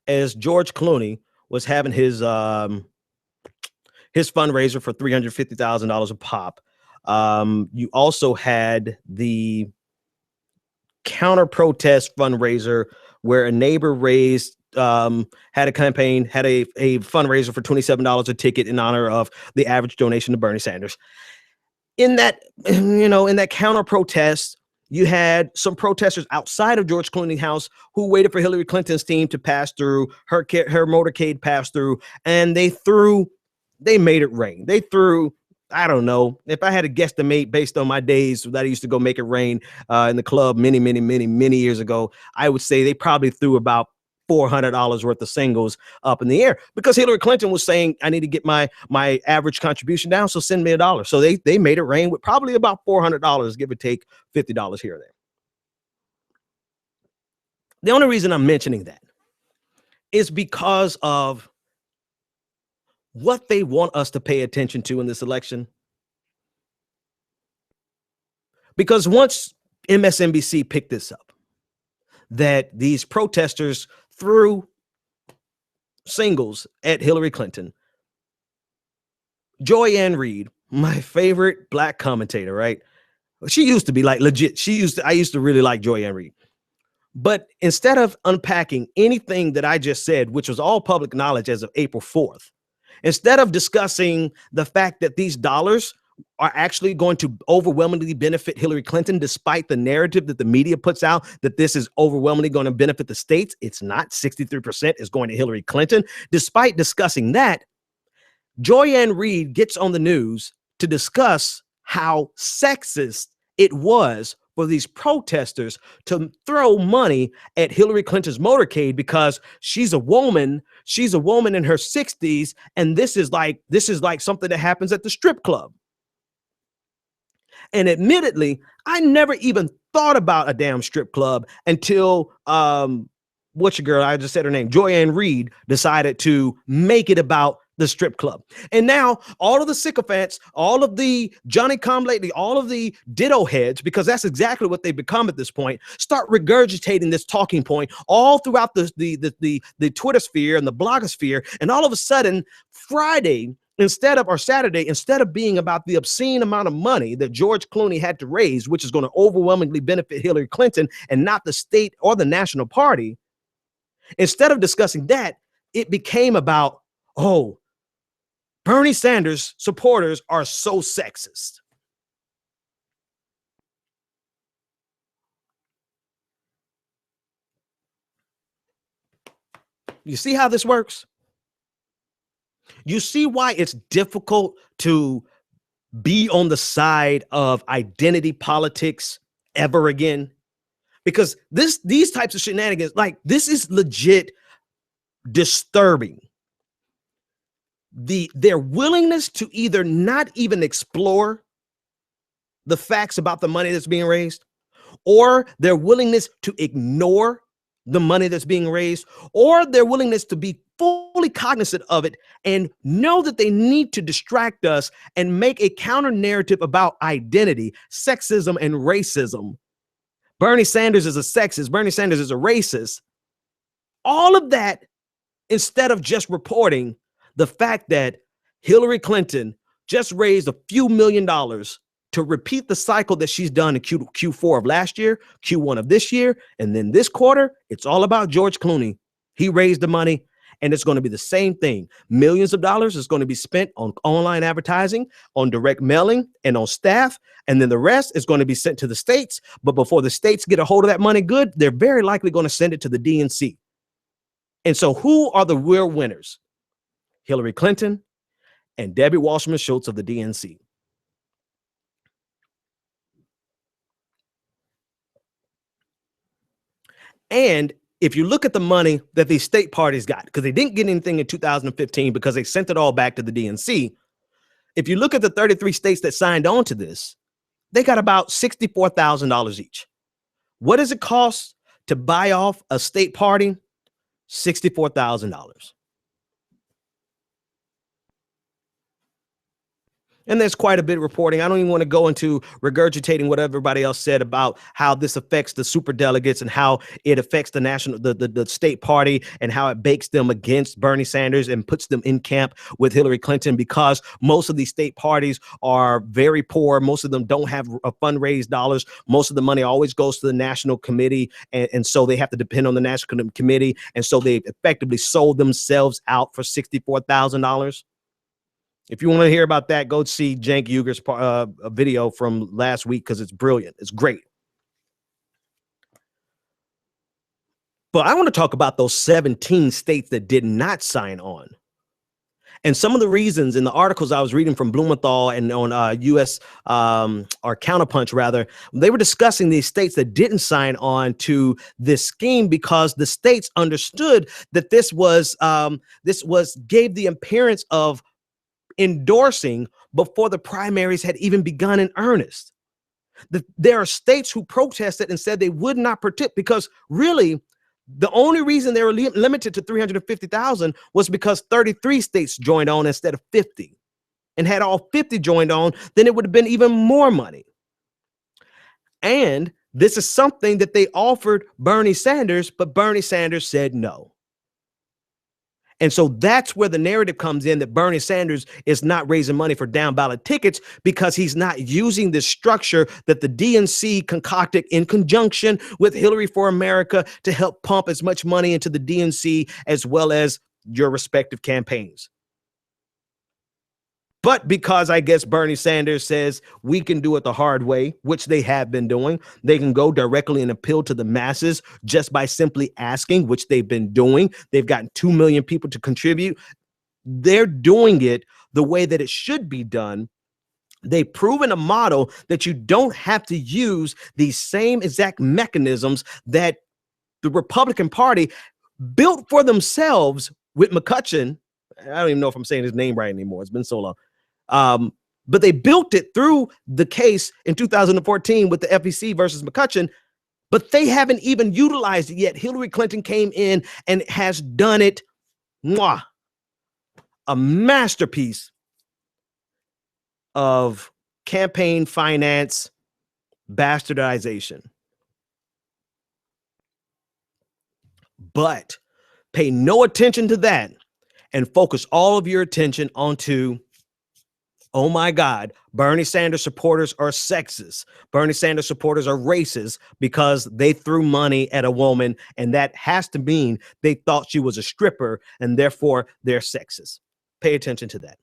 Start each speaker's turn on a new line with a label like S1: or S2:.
S1: as George Clooney was having his fundraiser for $350,000 a pop. You also had the counter protest fundraiser where a neighbor raised had a campaign, had a fundraiser for $27 a ticket in honor of the average donation to Bernie Sanders. In that, in that counter protest, you had some protesters outside of George Clooney's house who waited for Hillary Clinton's team to pass through, her motorcade passed through, and they made it rain. They threw, I don't know, if I had to guesstimate based on my days that I used to go make it rain in the club many years ago, I would say they probably threw about $400 worth of singles up in the air because Hillary Clinton was saying, I need to get my average contribution down, so send me $1. So they made it rain with probably about $400, give or take $50 here or there. The only reason I'm mentioning that is because of what they want us to pay attention to in this election. Because once MSNBC picked this up, that these protesters threw singles at Hillary Clinton, Joy Ann Reid, my favorite black commentator, right? She used to be like legit. I used to really like Joy Ann Reid. But instead of unpacking anything that I just said, which was all public knowledge as of April 4th, instead of discussing the fact that these dollars are actually going to overwhelmingly benefit Hillary Clinton, despite the narrative that the media puts out that this is overwhelmingly going to benefit the states, it's not. 63% is going to Hillary Clinton. Despite discussing that, Joy Ann Reid gets on the news to discuss how sexist it was for these protesters to throw money at Hillary Clinton's motorcade because she's a woman in her 60s, and this is like something that happens at the strip club. And admittedly, I never even thought about a damn strip club until what's your girl? I just said her name. Joy Ann Reid decided to make it about the strip club. And now all of the sycophants, all of the Johnny come lately, all of the ditto heads, because that's exactly what they've become at this point, start regurgitating this talking point all throughout the Twitter sphere and the blogosphere. And all of a sudden, Saturday, instead of being about the obscene amount of money that George Clooney had to raise, which is going to overwhelmingly benefit Hillary Clinton and not the state or the national party, instead of discussing that, it became about, oh, Bernie Sanders supporters are so sexist. You see how this works? You see why it's difficult to be on the side of identity politics ever again? Because these types of shenanigans, like, this is legit disturbing. Their willingness to either not even explore the facts about the money that's being raised, or their willingness to ignore the money that's being raised, or their willingness to be fully cognizant of it and know that they need to distract us and make a counter narrative about identity, sexism, and racism. Bernie Sanders is a sexist. Bernie Sanders is a racist. All of that, instead of just reporting the fact that Hillary Clinton just raised a few $1 million to repeat the cycle that she's done in Q4 of last year, Q1 of this year, and then this quarter, it's all about George Clooney. He raised the money, and it's going to be the same thing. Millions of dollars is going to be spent on online advertising, on direct mailing, and on staff, and then the rest is going to be sent to the states. But before the states get a hold of that money good, they're very likely going to send it to the DNC. And so who are the real winners? Hillary Clinton and Debbie Wasserman Schultz of the DNC. And if you look at the money that these state parties got, because they didn't get anything in 2015 because they sent it all back to the DNC. If you look at the 33 states that signed on to this, they got about $64,000 each. What does it cost to buy off a state party? $64,000. And there's quite a bit of reporting. I don't even want to go into regurgitating what everybody else said about how this affects the super delegates and how it affects the the state party and how it bakes them against Bernie Sanders and puts them in camp with Hillary Clinton, because most of these state parties are very poor. Most of them don't have fundraised dollars. Most of the money always goes to the national committee. And so they have to depend on the national committee. And so they effectively sold themselves out for $64,000. If you want to hear about that, go see Cenk Uyghur's video from last week, because it's brilliant. It's great. But I want to talk about those 17 states that did not sign on. And some of the reasons in the articles I was reading from Blumenthal and on US or Counterpunch, rather, they were discussing these states that didn't sign on to this scheme because the states understood that this gave the appearance of endorsing before the primaries had even begun in earnest. There are states who protested and said they would not participate because really the only reason they were limited to 350,000 was because 33 states joined on instead of 50. And had all 50 joined on, then it would have been even more money. And this is something that they offered Bernie Sanders, but Bernie Sanders said no. And so that's where the narrative comes in, that Bernie Sanders is not raising money for down ballot tickets because he's not using this structure that the DNC concocted in conjunction with Hillary for America to help pump as much money into the DNC as well as your respective campaigns. But because I guess Bernie Sanders says we can do it the hard way, which they have been doing, they can go directly and appeal to the masses just by simply asking, which they've been doing. They've gotten 2 million people to contribute. They're doing it the way that it should be done. They've proven a model that you don't have to use these same exact mechanisms that the Republican Party built for themselves with McCutcheon. I don't even know if I'm saying his name right anymore. It's been so long. But they built it through the case in 2014 with the FEC versus McCutcheon, but they haven't even utilized it yet. Hillary Clinton came in and has done it. Mwah, a masterpiece of campaign finance bastardization. But pay no attention to that and focus all of your attention onto, oh my God, Bernie Sanders supporters are sexist. Bernie Sanders supporters are racist because they threw money at a woman, and that has to mean they thought she was a stripper, and therefore they're sexist. Pay attention to that.